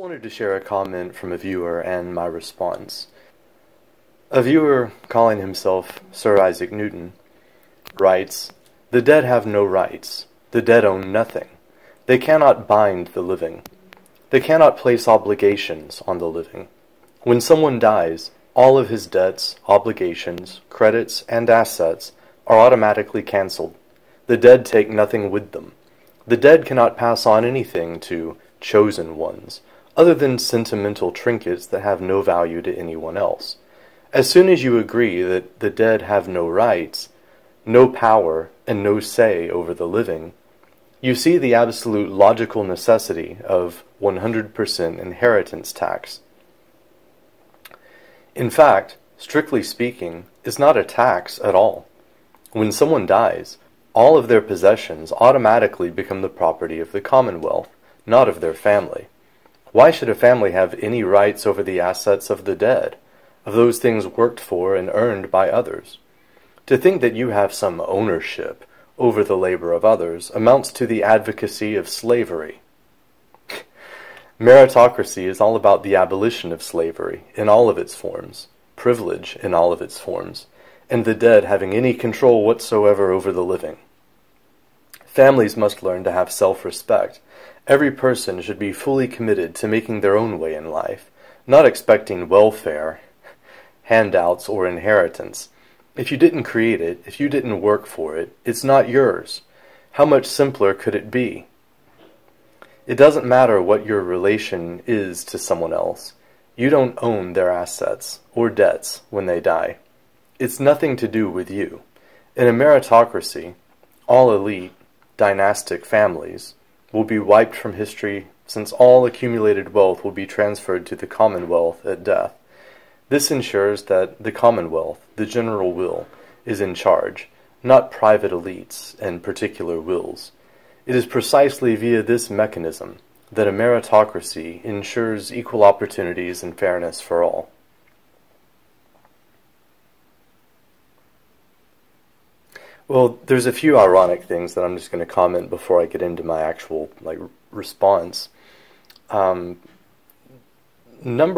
Wanted to share a comment from a viewer and my response. A viewer, calling himself Sir Isaac Newton, writes, "The dead have no rights. The dead own nothing. They cannot bind the living. They cannot place obligations on the living. When someone dies, all of his debts, obligations, credits, and assets are automatically cancelled. The dead take nothing with them. The dead cannot pass on anything to chosen ones, other than sentimental trinkets that have no value to anyone else. As soon as you agree that the dead have no rights, no power, and no say over the living, you see the absolute logical necessity of 100% inheritance tax. In fact, strictly speaking, it's not a tax at all. When someone dies, all of their possessions automatically become the property of the Commonwealth, not of their family. Why should a family have any rights over the assets of the dead, of those things worked for and earned by others? To think that you have some ownership over the labor of others amounts to the advocacy of slavery. Meritocracy is all about the abolition of slavery in all of its forms, privilege in all of its forms, and the dead having any control whatsoever over the living. Families must learn to have self-respect. Every person should be fully committed to making their own way in life, not expecting welfare, handouts, or inheritance. If you didn't create it, if you didn't work for it, it's not yours. How much simpler could it be? It doesn't matter what your relation is to someone else. You don't own their assets or debts when they die. It's nothing to do with you. In a meritocracy, all elite, dynastic families will be wiped from history, since all accumulated wealth will be transferred to the Commonwealth at death. This ensures that the Commonwealth, the general will, is in charge, not private elites and particular wills. It is precisely via this mechanism that a meritocracy ensures equal opportunities and fairness for all. Well, there's a few ironic things that I'm just going to comment before I get into my actual response. Number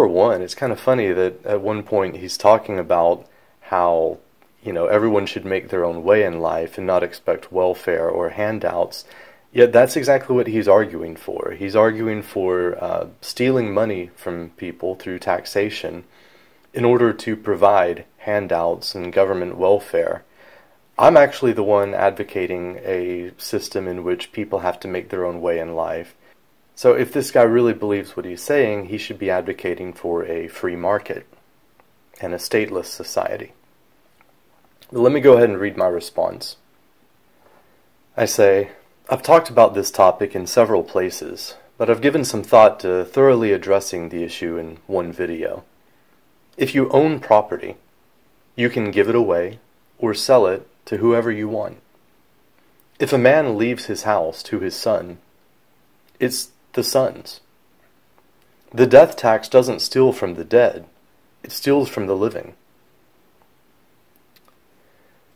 one, it's kind of funny that at one point he's talking about how, everyone should make their own way in life and not expect welfare or handouts. Yet that's exactly what he's arguing for. He's arguing for stealing money from people through taxation in order to provide handouts and government welfare. I'm actually the one advocating a system in which people have to make their own way in life. So if this guy really believes what he's saying, he should be advocating for a free market and a stateless society. But let me go ahead and read my response. I say, I've talked about this topic in several places, but I've given some thought to thoroughly addressing the issue in one video. If you own property, you can give it away or sell it to whoever you want. If a man leaves his house to his son, it's the son's. The death tax doesn't steal from the dead, it steals from the living.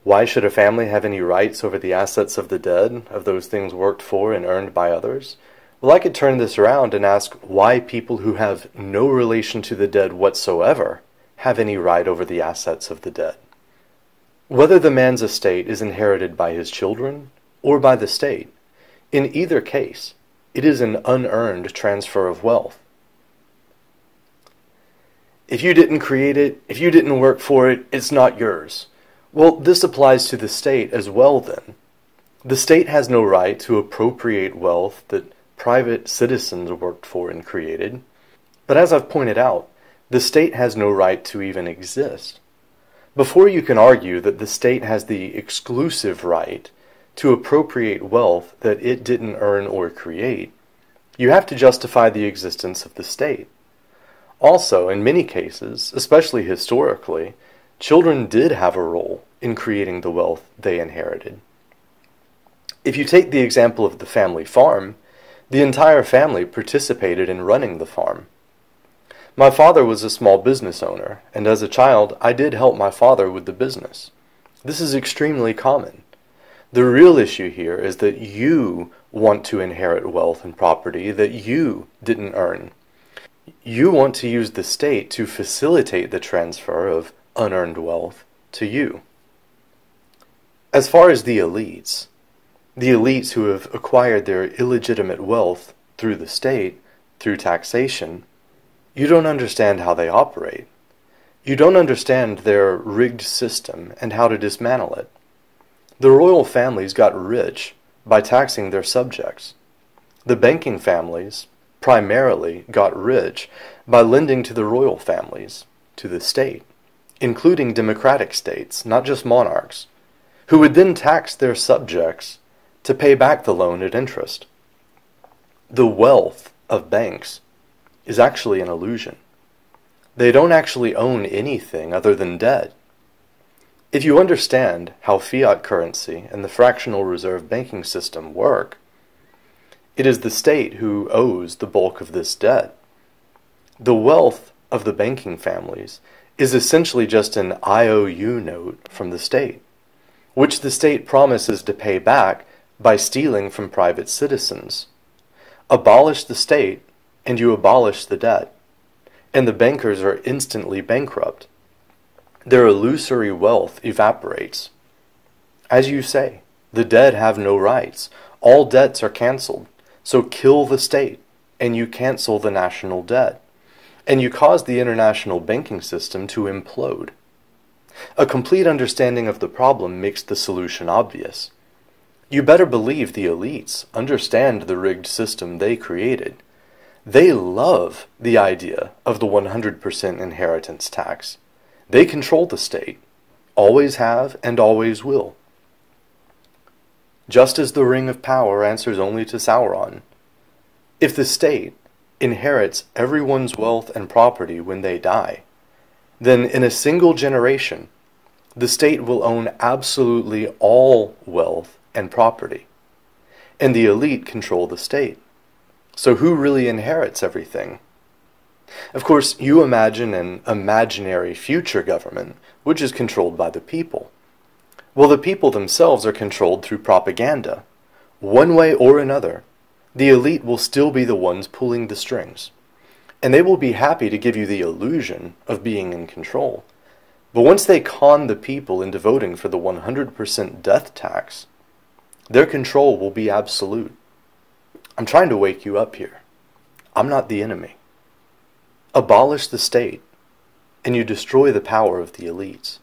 Why should a family have any rights over the assets of the dead, of those things worked for and earned by others? Well, I could turn this around and ask why people who have no relation to the dead whatsoever have any right over the assets of the dead. Whether the man's estate is inherited by his children or by the state, in either case, it is an unearned transfer of wealth. If you didn't create it, if you didn't work for it, it's not yours. Well, this applies to the state as well then. The state has no right to appropriate wealth that private citizens worked for and created. But as I've pointed out, the state has no right to even exist. Before you can argue that the state has the exclusive right to appropriate wealth that it didn't earn or create, you have to justify the existence of the state. Also, in many cases, especially historically, children did have a role in creating the wealth they inherited. If you take the example of the family farm, the entire family participated in running the farm. My father was a small business owner, and as a child, I did help my father with the business. This is extremely common. The real issue here is that you want to inherit wealth and property that you didn't earn. You want to use the state to facilitate the transfer of unearned wealth to you. As far as the elites who have acquired their illegitimate wealth through the state, through taxation, you don't understand how they operate. You don't understand their rigged system and how to dismantle it. The royal families got rich by taxing their subjects. The banking families primarily got rich by lending to the royal families, to the state, including democratic states, not just monarchs, who would then tax their subjects to pay back the loan at interest. The wealth of banks is actually an illusion. They don't actually own anything other than debt. If you understand how fiat currency and the fractional reserve banking system work, it is the state who owes the bulk of this debt. The wealth of the banking families is essentially just an IOU note from the state, which the state promises to pay back by stealing from private citizens. Abolish the state, and you abolish the debt, and the bankers are instantly bankrupt. Their illusory wealth evaporates. As you say, the dead have no rights. All debts are canceled. So kill the state, and you cancel the national debt, and you cause the international banking system to implode. A complete understanding of the problem makes the solution obvious. You better believe the elites understand the rigged system they created. They love the idea of the 100% inheritance tax. They control the state, always have and always will. Just as the Ring of Power answers only to Sauron. If the state inherits everyone's wealth and property when they die, then in a single generation, the state will own absolutely all wealth and property, and the elite control the state. So who really inherits everything? Of course, you imagine an imaginary future government, which is controlled by the people. Well, the people themselves are controlled through propaganda. One way or another, the elite will still be the ones pulling the strings. And they will be happy to give you the illusion of being in control. But once they con the people into voting for the 100% death tax, their control will be absolute. I'm trying to wake you up here. I'm not the enemy. Abolish the state, and you destroy the power of the elites.